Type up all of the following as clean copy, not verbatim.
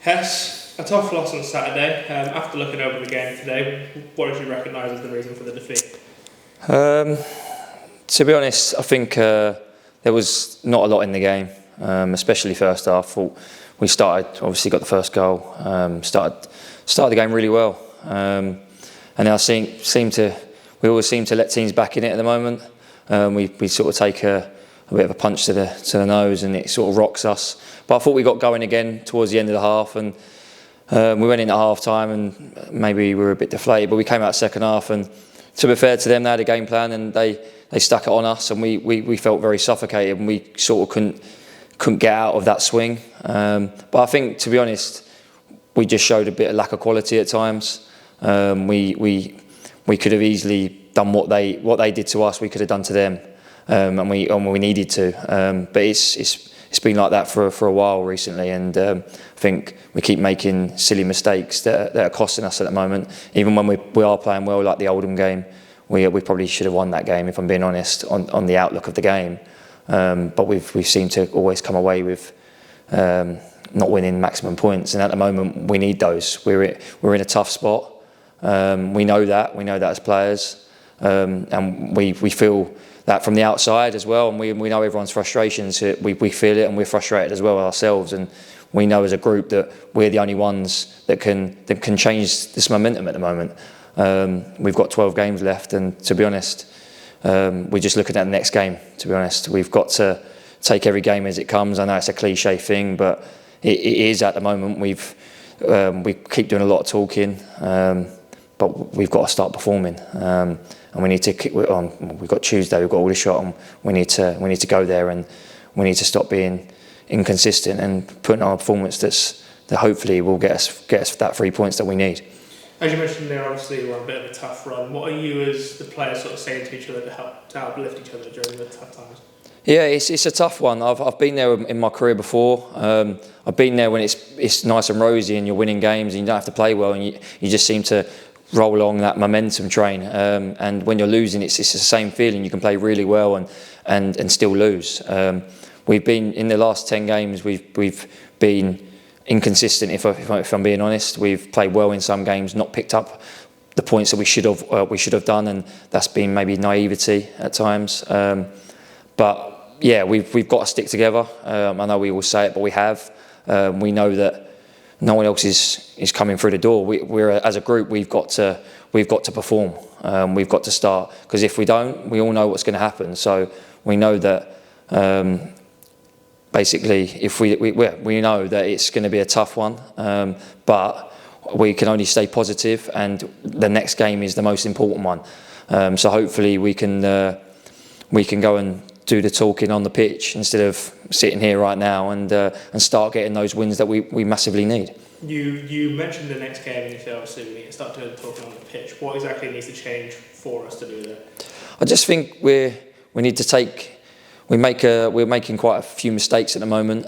Hess, a tough loss on Saturday. After looking over the game today, what did you recognise as the reason for the defeat? To be honest, I think there was not a lot in the game, especially first half. Thought we obviously got the first goal, started the game really well, and I we always seem to let teams back in it at the moment. We sort of take a bit of a punch to the nose, and it sort of rocks us. But I thought we got going again towards the end of the half, and we went in at half time, and maybe we were a bit deflated. But we came out second half, and to be fair to them, they had a game plan, and they stuck it on us, and we felt very suffocated, and we sort of couldn't get out of that swing. But I think, to be honest, we just showed a bit of lack of quality at times. We could have easily done what they did to us. We could have done to them, and we needed to. But it's been like that for a while recently, and I think we keep making silly mistakes that are costing us at the moment. Even when we are playing well, like the Oldham game, we probably should have won that game, if I'm being honest, on the outlook of the game. But we've seemed to always come away with not winning maximum points, and at the moment we need those. We're in a tough spot. We know that as players, and we feel that from the outside as well, and we know everyone's frustrations. We feel it, and we're frustrated as well ourselves, and we know as a group that we're the only ones that can change this momentum at the moment. We've got 12 games left, and to be honest, we're just looking at the next game. To be honest, we've got to take every game as it comes. I know it's a cliche thing, but it is at the moment. We keep doing a lot of talking, but we've got to start performing. And we need to kick on. We've got Tuesday, we've got Aldershot, and we need to go there, and we need to stop being inconsistent and putting on a performance that hopefully will get us that 3 points that we need. As you mentioned there, obviously we're on a bit of a tough run. What are you as the players sort of saying to each other to help lift each other during the tough times? Yeah, it's a tough one. I've been there in my career before. I've been there when it's nice and rosy and you're winning games and you don't have to play well, and you just seem to roll along that momentum train. And when you're losing, it's the same feeling. You can play really well and still lose. We've been in the last 10 games. We've been inconsistent. If I'm being honest, we've played well in some games, not picked up the points that we should have done, and that's been maybe naivety at times. But yeah, we've got to stick together. I know we always say it, but we have. We know that no one else is coming through the door. We're as a group, we've got to perform. We've got to start, because if we don't, we all know what's going to happen. So we know that basically, if we know that it's going to be a tough one, but we can only stay positive, and the next game is the most important one. So hopefully we can go and do the talking on the pitch instead of sitting here right now, and start getting those wins that we massively need. You mentioned the next game, and you said obviously we need to start doing the talking on the pitch. What exactly needs to change for us to do that? I just think we need to take. We're making quite a few mistakes at the moment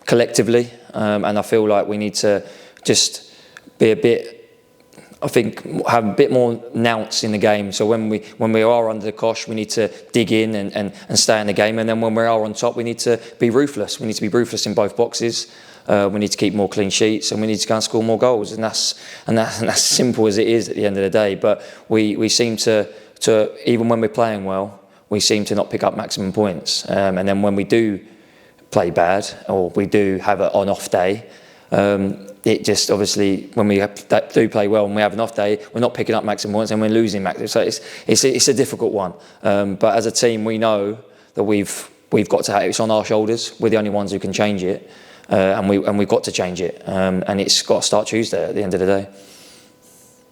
collectively, and I feel like we need to just be a bit. I think have a bit more nous in the game. So when we are under the cosh, we need to dig in and stay in the game. And then when we are on top, we need to be ruthless. We need to be ruthless in both boxes. We need to keep more clean sheets, and we need to go and score more goals. And that's simple as it is at the end of the day. But we seem to even when we're playing well, we seem to not pick up maximum points. And then when we do play bad, or we do have an on-off day, it just obviously, when we do play well and we have an off day, we're not picking up maximum points and we're losing maximum. So it's a difficult one. But as a team, we know that we've got to have it's on our shoulders. We're the only ones who can change it, and we've got to change it. And it's got to start Tuesday at the end of the day.